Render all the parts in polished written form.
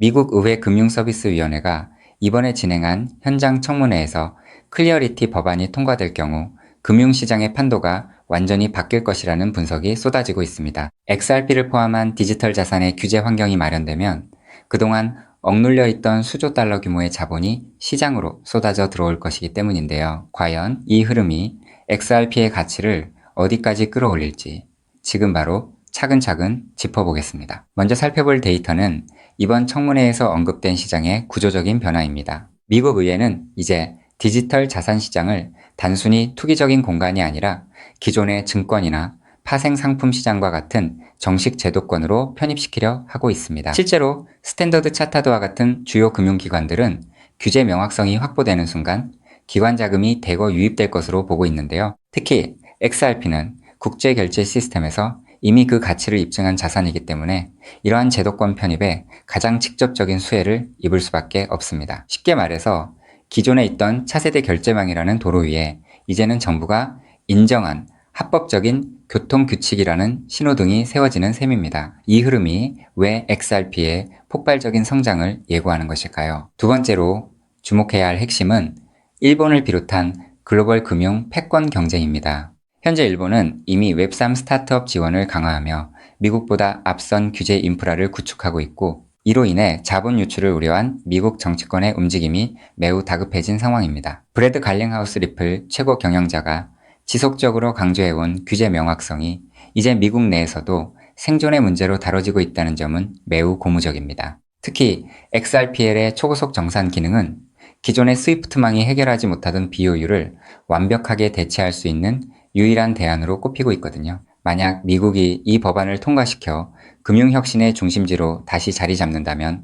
미국 의회 금융서비스위원회가 이번에 진행한 현장 청문회에서 클리어리티 법안이 통과될 경우 금융시장의 판도가 완전히 바뀔 것이라는 분석이 쏟아지고 있습니다. XRP를 포함한 디지털 자산의 규제 환경이 마련되면 그동안 억눌려 있던 수조 달러 규모의 자본이 시장으로 쏟아져 들어올 것이기 때문인데요. 과연 이 흐름이 XRP의 가치를 어디까지 끌어올릴지 지금 바로 차근차근 짚어보겠습니다. 먼저 살펴볼 데이터는 이번 청문회에서 언급된 시장의 구조적인 변화입니다. 미국 의회는 이제 디지털 자산 시장을 단순히 투기적인 공간이 아니라 기존의 증권이나 파생 상품 시장과 같은 정식 제도권으로 편입시키려 하고 있습니다. 실제로 스탠더드 차타드와 같은 주요 금융기관들은 규제 명확성이 확보되는 순간 기관 자금이 대거 유입될 것으로 보고 있는데요. 특히 XRP는 국제결제 시스템에서 이미 그 가치를 입증한 자산이기 때문에 이러한 제도권 편입에 가장 직접적인 수혜를 입을 수밖에 없습니다. 쉽게 말해서 기존에 있던 차세대 결제망이라는 도로 위에 이제는 정부가 인정한 합법적인 교통규칙이라는 신호등이 세워지는 셈입니다. 이 흐름이 왜 XRP의 폭발적인 성장을 예고하는 것일까요? 두 번째로 주목해야 할 핵심은 일본을 비롯한 글로벌 금융 패권 경쟁입니다. 현재 일본은 이미 웹3 스타트업 지원을 강화하며 미국보다 앞선 규제 인프라를 구축하고 있고 이로 인해 자본 유출을 우려한 미국 정치권의 움직임이 매우 다급해진 상황입니다. 브래드 갈링하우스 리플 최고 경영자가 지속적으로 강조해온 규제 명확성이 이제 미국 내에서도 생존의 문제로 다뤄지고 있다는 점은 매우 고무적입니다. 특히 XRPL의 초고속 정산 기능은 기존의 스위프트망이 해결하지 못하던 비효율을 완벽하게 대체할 수 있는 유일한 대안으로 꼽히고 있거든요. 만약 미국이 이 법안을 통과시켜 금융혁신의 중심지로 다시 자리 잡는다면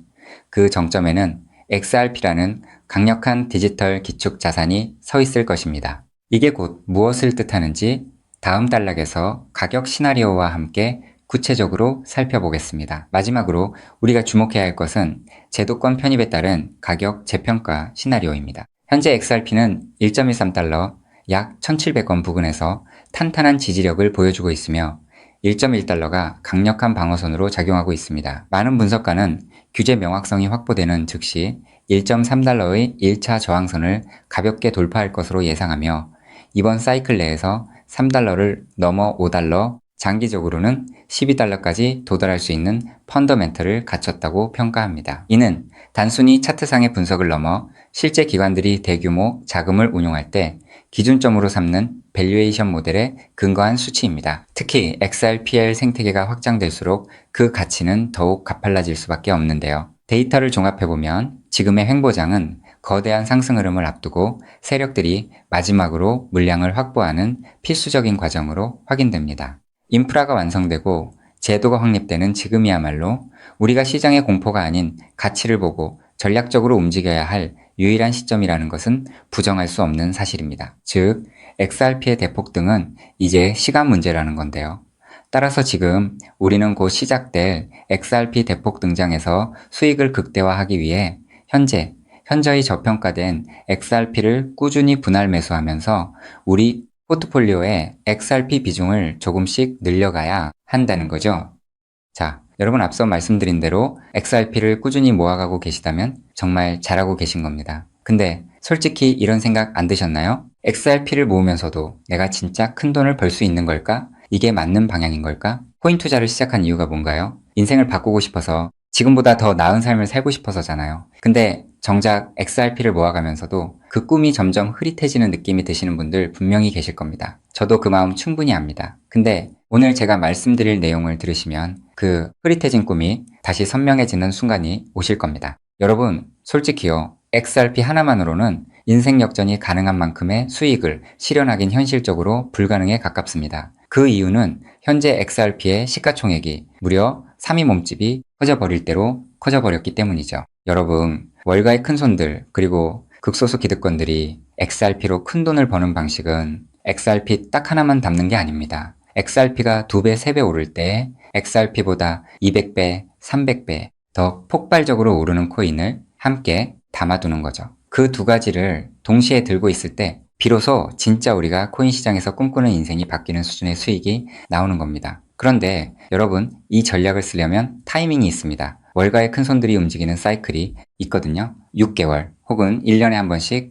그 정점에는 XRP라는 강력한 디지털 기축 자산이 서 있을 것입니다. 이게 곧 무엇을 뜻하는지 다음 단락에서 가격 시나리오와 함께 구체적으로 살펴보겠습니다. 마지막으로 우리가 주목해야 할 것은 제도권 편입에 따른 가격 재평가 시나리오입니다. 현재 XRP는 1.13달러, 약 1,700원 부근에서 탄탄한 지지력을 보여주고 있으며 1.1달러가 강력한 방어선으로 작용하고 있습니다. 많은 분석가는 규제 명확성이 확보되는 즉시 1.3달러의 1차 저항선을 가볍게 돌파할 것으로 예상하며 이번 사이클 내에서 3달러를 넘어 5달러, 장기적으로는 12달러까지 도달할 수 있는 펀더멘털을 갖췄다고 평가합니다. 이는 단순히 차트상의 분석을 넘어 실제 기관들이 대규모 자금을 운용할 때 기준점으로 삼는 밸류에이션 모델에 근거한 수치입니다. 특히 XRPL 생태계가 확장될수록 그 가치는 더욱 가팔라질 수밖에 없는데요. 데이터를 종합해보면 지금의 횡보장은 거대한 상승 흐름을 앞두고 세력들이 마지막으로 물량을 확보하는 필수적인 과정으로 확인됩니다. 인프라가 완성되고 제도가 확립되는 지금이야말로 우리가 시장의 공포가 아닌 가치를 보고 전략적으로 움직여야 할 유일한 시점이라는 것은 부정할 수 없는 사실입니다. 즉, XRP의 대폭등은 이제 시간 문제라는 건데요. 따라서 지금 우리는 곧 시작될 XRP 대폭 등장에서 수익을 극대화하기 위해 현저히 저평가된 XRP를 꾸준히 분할 매수하면서 우리 포트폴리오에 XRP 비중을 조금씩 늘려가야 한다는 거죠. 자, 여러분 앞서 말씀드린 대로 XRP를 꾸준히 모아가고 계시다면 정말 잘하고 계신 겁니다. 근데 솔직히 이런 생각 안 드셨나요? XRP를 모으면서도 내가 진짜 큰 돈을 벌 수 있는 걸까? 이게 맞는 방향인 걸까? 코인 투자를 시작한 이유가 뭔가요? 인생을 바꾸고 싶어서 지금보다 더 나은 삶을 살고 싶어서잖아요. 근데 정작 XRP를 모아가면서도 그 꿈이 점점 흐릿해지는 느낌이 드시는 분들 분명히 계실 겁니다. 저도 그 마음 충분히 압니다. 근데 오늘 제가 말씀드릴 내용을 들으시면 그 흐릿해진 꿈이 다시 선명해지는 순간이 오실 겁니다. 여러분, 솔직히요. XRP 하나만으로는 인생 역전이 가능한 만큼의 수익을 실현하긴 현실적으로 불가능에 가깝습니다. 그 이유는 현재 XRP의 시가총액이 무려 3위 몸집이 커져버릴 대로 커져버렸기 때문이죠. 여러분, 월가의 큰손들 그리고 극소수 기득권들이 XRP로 큰 돈을 버는 방식은 XRP 딱 하나만 담는 게 아닙니다. XRP가 2배, 3배 오를 때 XRP보다 200배, 300배 더 폭발적으로 오르는 코인을 함께 담아두는 거죠. 그 두 가지를 동시에 들고 있을 때 비로소 진짜 우리가 코인 시장에서 꿈꾸는 인생이 바뀌는 수준의 수익이 나오는 겁니다. 그런데 여러분, 이 전략을 쓰려면 타이밍이 있습니다. 월가의 큰손들이 움직이는 사이클이 있거든요. 6개월 혹은 1년에 한 번씩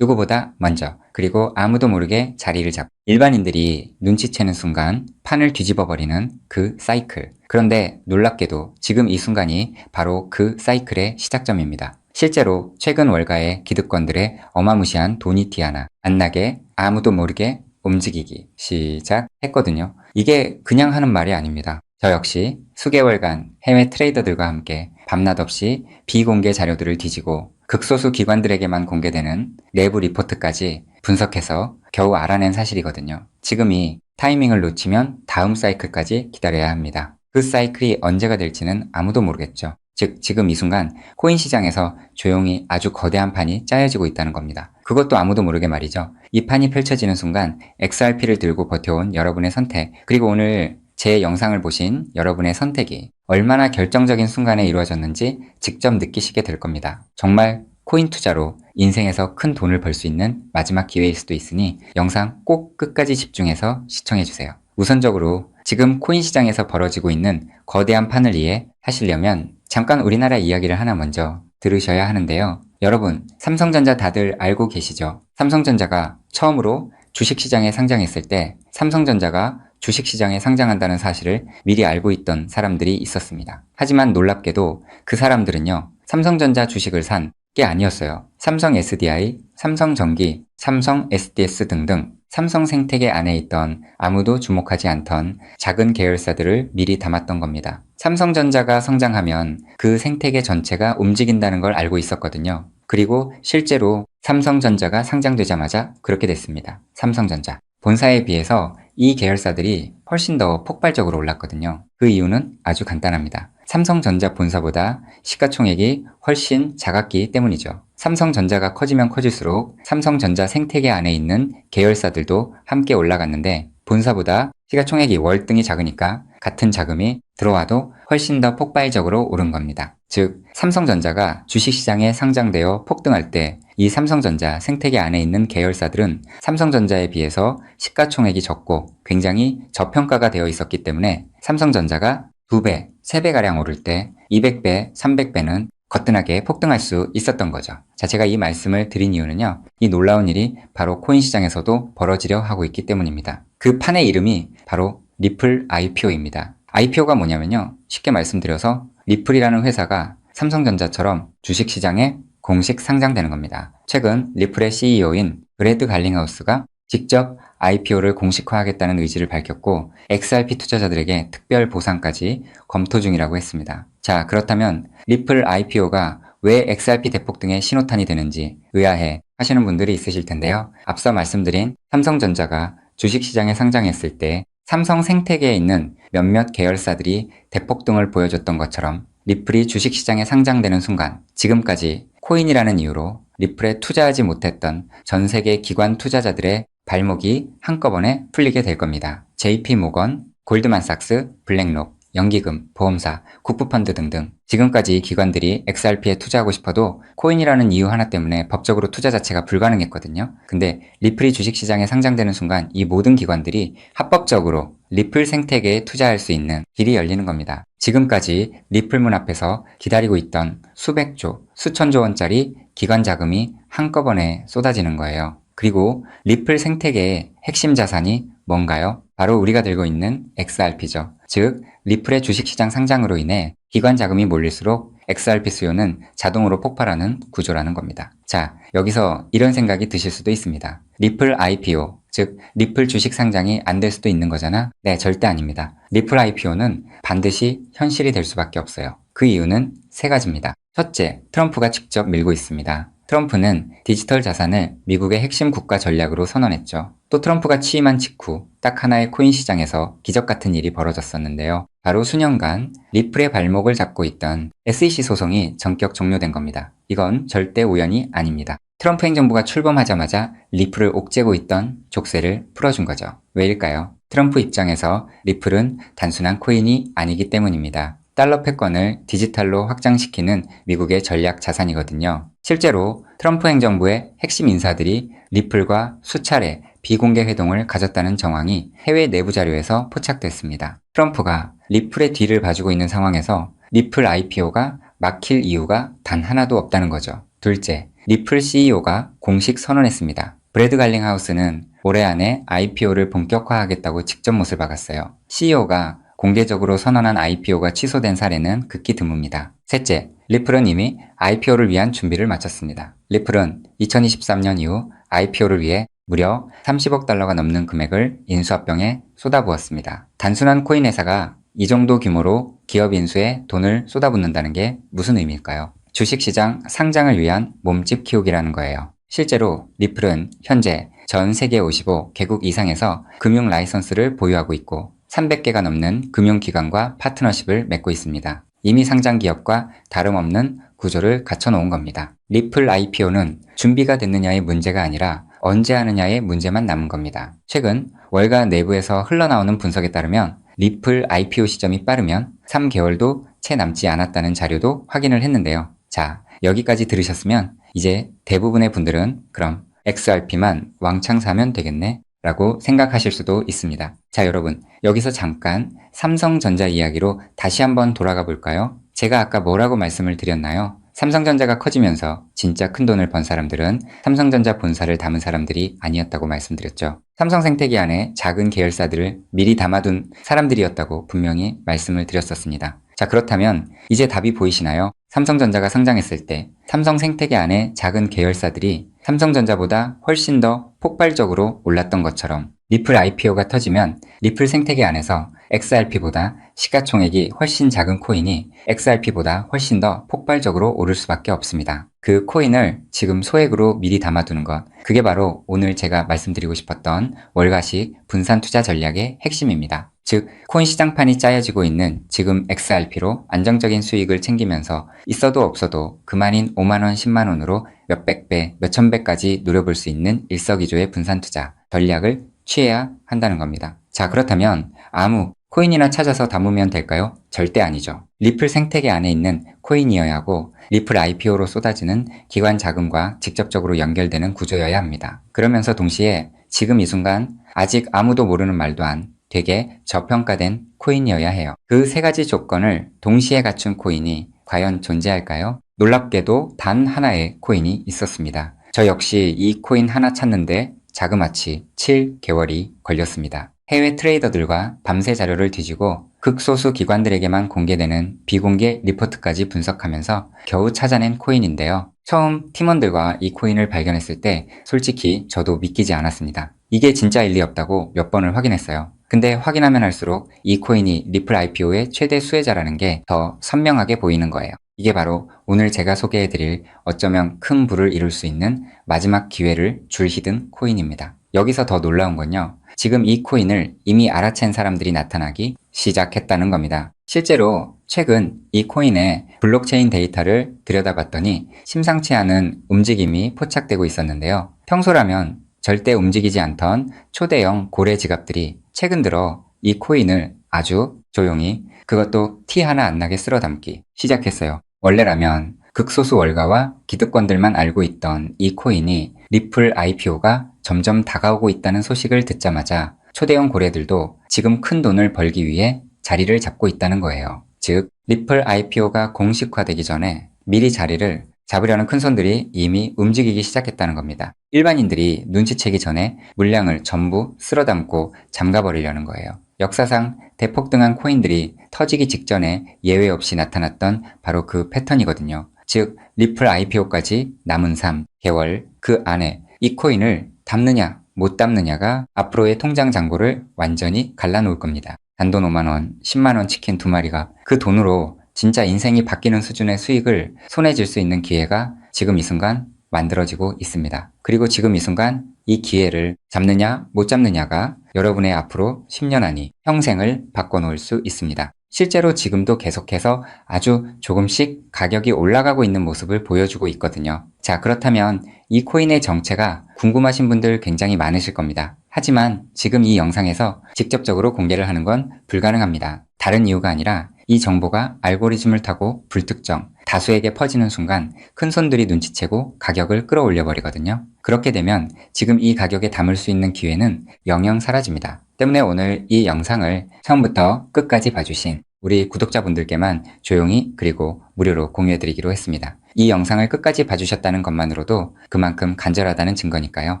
누구보다 먼저 그리고 아무도 모르게 자리를 잡고 일반인들이 눈치채는 순간 판을 뒤집어버리는 그 사이클. 그런데 놀랍게도 지금 이 순간이 바로 그 사이클의 시작점입니다. 실제로 최근 월가의 기득권들의 어마무시한 돈이 티 하나 안 나게 아무도 모르게 움직이기 시작했거든요. 이게 그냥 하는 말이 아닙니다. 저 역시 수개월간 해외 트레이더들과 함께 밤낮 없이 비공개 자료들을 뒤지고 극소수 기관들에게만 공개되는 내부 리포트까지 분석해서 겨우 알아낸 사실이거든요. 지금이 타이밍을 놓치면 다음 사이클까지 기다려야 합니다. 그 사이클이 언제가 될지는 아무도 모르겠죠. 즉 지금 이 순간 코인 시장에서 조용히 아주 거대한 판이 짜여지고 있다는 겁니다. 그것도 아무도 모르게 말이죠. 이 판이 펼쳐지는 순간 XRP를 들고 버텨온 여러분의 선택, 그리고 오늘 제 영상을 보신 여러분의 선택이 얼마나 결정적인 순간에 이루어졌는지 직접 느끼시게 될 겁니다. 정말 코인 투자로 인생에서 큰 돈을 벌 수 있는 마지막 기회일 수도 있으니 영상 꼭 끝까지 집중해서 시청해주세요. 우선적으로 지금 코인 시장에서 벌어지고 있는 거대한 판을 이해하시려면 잠깐 우리나라 이야기를 하나 먼저 들으셔야 하는데요. 여러분, 삼성전자 다들 알고 계시죠? 삼성전자가 처음으로 주식시장에 상장했을 때 삼성전자가 주식시장에 상장한다는 사실을 미리 알고 있던 사람들이 있었습니다. 하지만 놀랍게도 그 사람들은요, 삼성전자 주식을 산 게 아니었어요. 삼성 SDI, 삼성전기, 삼성 SDS 등등 삼성 생태계 안에 있던 아무도 주목하지 않던 작은 계열사들을 미리 담았던 겁니다. 삼성전자가 성장하면 그 생태계 전체가 움직인다는 걸 알고 있었거든요. 그리고 실제로 삼성전자가 상장되자마자 그렇게 됐습니다. 삼성전자. 본사에 비해서 이 계열사들이 훨씬 더 폭발적으로 올랐거든요. 그 이유는 아주 간단합니다. 삼성전자 본사보다 시가총액이 훨씬 작았기 때문이죠. 삼성전자가 커지면 커질수록 삼성전자 생태계 안에 있는 계열사들도 함께 올라갔는데 본사보다 시가총액이 월등히 작으니까 같은 자금이 들어와도 훨씬 더 폭발적으로 오른 겁니다. 즉, 삼성전자가 주식시장에 상장되어 폭등할 때 이 삼성전자 생태계 안에 있는 계열사들은 삼성전자에 비해서 시가총액이 적고 굉장히 저평가가 되어 있었기 때문에 삼성전자가 2배, 3배가량 오를 때 200배, 300배는 거뜬하게 폭등할 수 있었던 거죠. 자, 제가 이 말씀을 드린 이유는요. 이 놀라운 일이 바로 코인 시장에서도 벌어지려 하고 있기 때문입니다. 그 판의 이름이 바로 리플 IPO입니다. IPO가 뭐냐면요. 쉽게 말씀드려서 리플이라는 회사가 삼성전자처럼 주식시장에 공식 상장되는 겁니다. 최근 리플의 CEO인 브래드 갈링하우스가 직접 IPO를 공식화하겠다는 의지를 밝혔고 XRP 투자자들에게 특별 보상까지 검토 중이라고 했습니다. 자, 그렇다면 리플 IPO가 왜 XRP 대폭 등의 신호탄이 되는지 의아해 하시는 분들이 있으실 텐데요. 앞서 말씀드린 삼성전자가 주식시장에 상장했을 때 삼성 생태계에 있는 몇몇 계열사들이 대폭등을 보여줬던 것처럼 리플이 주식시장에 상장되는 순간 지금까지 코인이라는 이유로 리플에 투자하지 못했던 전 세계 기관 투자자들의 발목이 한꺼번에 풀리게 될 겁니다. JP모건, 골드만삭스, 블랙록, 연기금, 보험사, 국부펀드 등등 지금까지 기관들이 XRP에 투자하고 싶어도 코인이라는 이유 하나 때문에 법적으로 투자 자체가 불가능했거든요. 근데 리플이 주식시장에 상장되는 순간 이 모든 기관들이 합법적으로 리플 생태계에 투자할 수 있는 길이 열리는 겁니다. 지금까지 리플 문 앞에서 기다리고 있던 수백조, 수천조 원짜리 기관 자금이 한꺼번에 쏟아지는 거예요. 그리고 리플 생태계의 핵심 자산이 뭔가요? 바로 우리가 들고 있는 XRP죠. 즉, 리플의 주식시장 상장으로 인해 기관 자금이 몰릴수록 XRP 수요는 자동으로 폭발하는 구조라는 겁니다. 자, 여기서 이런 생각이 드실 수도 있습니다. 리플 IPO, 즉 리플 주식 상장이 안 될 수도 있는 거잖아? 네, 절대 아닙니다. 리플 IPO는 반드시 현실이 될 수밖에 없어요. 그 이유는 세 가지입니다. 첫째, 트럼프가 직접 밀고 있습니다. 트럼프는 디지털 자산을 미국의 핵심 국가 전략으로 선언했죠. 또 트럼프가 취임한 직후 딱 하나의 코인 시장에서 기적 같은 일이 벌어졌었는데요. 바로 수년간 리플의 발목을 잡고 있던 SEC 소송이 전격 종료된 겁니다. 이건 절대 우연이 아닙니다. 트럼프 행정부가 출범하자마자 리플을 옥죄고 있던 족쇄를 풀어준 거죠. 왜일까요? 트럼프 입장에서 리플은 단순한 코인이 아니기 때문입니다. 달러 패권을 디지털로 확장시키는 미국의 전략 자산이거든요. 실제로 트럼프 행정부의 핵심 인사들이 리플과 수차례 비공개 회동을 가졌다는 정황이 해외 내부 자료에서 포착됐습니다. 트럼프가 리플의 뒤를 봐주고 있는 상황에서 리플 IPO가 막힐 이유가 단 하나도 없다는 거죠. 둘째, 리플 CEO가 공식 선언했습니다. 브래드 갈링하우스는 올해 안에 IPO를 본격화하겠다고 직접 못을 박았어요. CEO가 공개적으로 선언한 IPO가 취소된 사례는 극히 드뭅니다. 셋째, 리플은 이미 IPO를 위한 준비를 마쳤습니다. 리플은 2023년 이후 IPO를 위해 무려 30억 달러가 넘는 금액을 인수합병에 쏟아부었습니다. 단순한 코인 회사가 이 정도 규모로 기업 인수에 돈을 쏟아붓는다는 게 무슨 의미일까요? 주식시장 상장을 위한 몸집 키우기라는 거예요. 실제로 리플은 현재 전 세계 55개국 이상에서 금융 라이선스를 보유하고 있고 300개가 넘는 금융기관과 파트너십을 맺고 있습니다. 이미 상장 기업과 다름없는 구조를 갖춰놓은 겁니다. 리플 IPO는 준비가 됐느냐의 문제가 아니라 언제 하느냐의 문제만 남은 겁니다. 최근 월가 내부에서 흘러나오는 분석에 따르면 리플 IPO 시점이 빠르면 3개월도 채 남지 않았다는 자료도 확인을 했는데요. 자, 여기까지 들으셨으면 이제 대부분의 분들은 그럼 XRP만 왕창 사면 되겠네 라고 생각하실 수도 있습니다. 자, 여러분, 여기서 잠깐 삼성전자 이야기로 다시 한번 돌아가 볼까요? 제가 아까 뭐라고 말씀을 드렸나요? 삼성전자가 커지면서 진짜 큰 돈을 번 사람들은 삼성전자 본사를 담은 사람들이 아니었다고 말씀드렸죠. 삼성생태계 안에 작은 계열사들을 미리 담아둔 사람들이었다고 분명히 말씀을 드렸었습니다. 자, 그렇다면 이제 답이 보이시나요? 삼성전자가 상장했을 때 삼성생태계 안에 작은 계열사들이 삼성전자보다 훨씬 더 폭발적으로 올랐던 것처럼 리플 IPO가 터지면 리플 생태계 안에서 XRP보다 시가총액이 훨씬 작은 코인이 XRP보다 훨씬 더 폭발적으로 오를 수밖에 없습니다. 그 코인을 지금 소액으로 미리 담아두는 것, 그게 바로 오늘 제가 말씀드리고 싶었던 월가식 분산 투자 전략의 핵심입니다. 즉, 코인 시장판이 짜여지고 있는 지금 XRP로 안정적인 수익을 챙기면서 있어도 없어도 그만인 5만원, 10만원으로 몇백 배, 몇천 배까지 노려볼 수 있는 일석이조의 분산 투자 전략을 취해야 한다는 겁니다. 자, 그렇다면 아무 코인이나 찾아서 담으면 될까요? 절대 아니죠. 리플 생태계 안에 있는 코인이어야 하고 리플 IPO로 쏟아지는 기관 자금과 직접적으로 연결되는 구조여야 합니다. 그러면서 동시에 지금 이 순간 아직 아무도 모르는 말도 안 되게 저평가된 코인이어야 해요. 그 세 가지 조건을 동시에 갖춘 코인이 과연 존재할까요? 놀랍게도 단 하나의 코인이 있었습니다. 저 역시 이 코인 하나 찾는데 자그마치 7개월이 걸렸습니다. 해외 트레이더들과 밤새 자료를 뒤지고 극소수 기관들에게만 공개되는 비공개 리포트까지 분석하면서 겨우 찾아낸 코인인데요. 처음 팀원들과 이 코인을 발견했을 때 솔직히 저도 믿기지 않았습니다. 이게 진짜일 리 없다고 몇 번을 확인했어요. 근데 확인하면 할수록 이 코인이 리플 IPO의 최대 수혜자라는 게 더 선명하게 보이는 거예요. 이게 바로 오늘 제가 소개해드릴 어쩌면 큰 부를 이룰 수 있는 마지막 기회를 줄히든 코인입니다. 여기서 더 놀라운 건요. 지금 이 코인을 이미 알아챈 사람들이 나타나기 시작했다는 겁니다. 실제로 최근 이 코인의 블록체인 데이터를 들여다봤더니 심상치 않은 움직임이 포착되고 있었는데요. 평소라면 절대 움직이지 않던 초대형 고래 지갑들이 최근 들어 이 코인을 아주 조용히 그것도 티 하나 안 나게 쓸어 담기 시작했어요. 원래라면 극소수 월가와 기득권들만 알고 있던 이 코인이 리플 IPO가 점점 다가오고 있다는 소식을 듣자마자 초대형 고래들도 지금 큰 돈을 벌기 위해 자리를 잡고 있다는 거예요. 즉, 리플 IPO가 공식화되기 전에 미리 자리를 잡으려는 큰손들이 이미 움직이기 시작했다는 겁니다. 일반인들이 눈치채기 전에 물량을 전부 쓸어담고 잠가버리려는 거예요. 역사상 대폭등한 코인들이 터지기 직전에 예외 없이 나타났던 바로 그 패턴이거든요. 즉, 리플 IPO까지 남은 3개월 그 안에 이 코인을 담느냐 못 담느냐가 앞으로의 통장 잔고를 완전히 갈라놓을 겁니다. 단돈 5만원, 10만원 치킨 2마리가 그 돈으로 진짜 인생이 바뀌는 수준의 수익을 손에 쥘 수 있는 기회가 지금 이 순간 만들어지고 있습니다. 그리고 지금 이 순간 이 기회를 잡느냐 못 잡느냐가 여러분의 앞으로 10년 안이 평생을 바꿔놓을 수 있습니다. 실제로 지금도 계속해서 아주 조금씩 가격이 올라가고 있는 모습을 보여주고 있거든요. 자, 그렇다면 이 코인의 정체가 궁금하신 분들 굉장히 많으실 겁니다. 하지만 지금 이 영상에서 직접적으로 공개를 하는 건 불가능합니다. 다른 이유가 아니라 이 정보가 알고리즘을 타고 불특정, 다수에게 퍼지는 순간 큰손들이 눈치채고 가격을 끌어올려 버리거든요. 그렇게 되면 지금 이 가격에 담을 수 있는 기회는 영영 사라집니다. 때문에 오늘 이 영상을 처음부터 끝까지 봐주신 우리 구독자분들께만 조용히 그리고 무료로 공유해드리기로 했습니다. 이 영상을 끝까지 봐주셨다는 것만으로도 그만큼 간절하다는 증거니까요.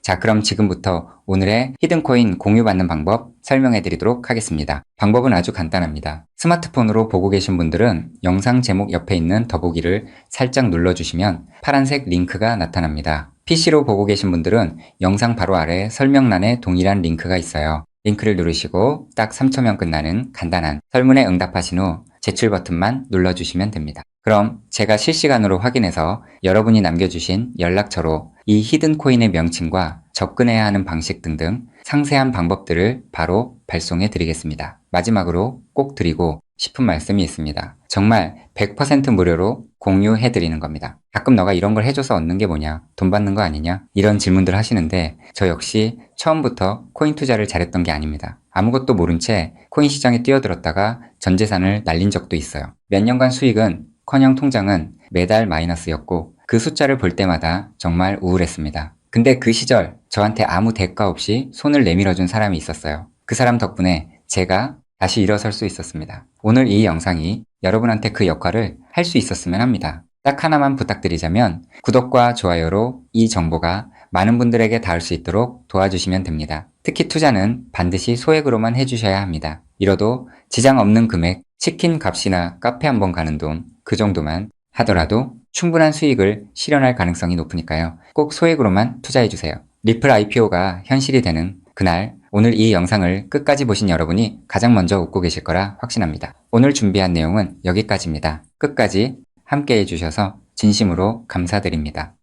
자, 그럼 지금부터 오늘의 히든코인 공유받는 방법 설명해드리도록 하겠습니다. 방법은 아주 간단합니다. 스마트폰으로 보고 계신 분들은 영상 제목 옆에 있는 더보기를 살짝 눌러주시면 파란색 링크가 나타납니다. PC로 보고 계신 분들은 영상 바로 아래 설명란에 동일한 링크가 있어요. 링크를 누르시고 딱 3초면 끝나는 간단한 설문에 응답하신 후 제출 버튼만 눌러주시면 됩니다. 그럼 제가 실시간으로 확인해서 여러분이 남겨주신 연락처로 이 히든코인의 명칭과 접근해야 하는 방식 등등 상세한 방법들을 바로 발송해 드리겠습니다. 마지막으로 꼭 드리고 싶은 말씀이 있습니다. 정말 100% 무료로 공유해 드리는 겁니다. 가끔 너가 이런 걸 해줘서 얻는 게 뭐냐? 돈 받는 거 아니냐? 이런 질문들 하시는데 저 역시 처음부터 코인 투자를 잘했던 게 아닙니다. 아무것도 모른 채 코인 시장에 뛰어들었다가 전 재산을 날린 적도 있어요. 몇 년간 수익은 커녕 통장은 매달 마이너스였고 그 숫자를 볼 때마다 정말 우울했습니다. 근데 그 시절 저한테 아무 대가 없이 손을 내밀어준 사람이 있었어요. 그 사람 덕분에 제가 다시 일어설 수 있었습니다. 오늘 이 영상이 여러분한테 그 역할을 할 수 있었으면 합니다. 딱 하나만 부탁드리자면 구독과 좋아요로 이 정보가 많은 분들에게 닿을 수 있도록 도와주시면 됩니다. 특히 투자는 반드시 소액으로만 해주셔야 합니다. 이뤄도 지장 없는 금액, 치킨 값이나 카페 한번 가는 돈, 그 정도만 하더라도 충분한 수익을 실현할 가능성이 높으니까요. 꼭 소액으로만 투자해주세요. 리플 IPO가 현실이 되는 그날, 오늘 이 영상을 끝까지 보신 여러분이 가장 먼저 웃고 계실 거라 확신합니다. 오늘 준비한 내용은 여기까지입니다. 끝까지 함께 해주셔서 진심으로 감사드립니다.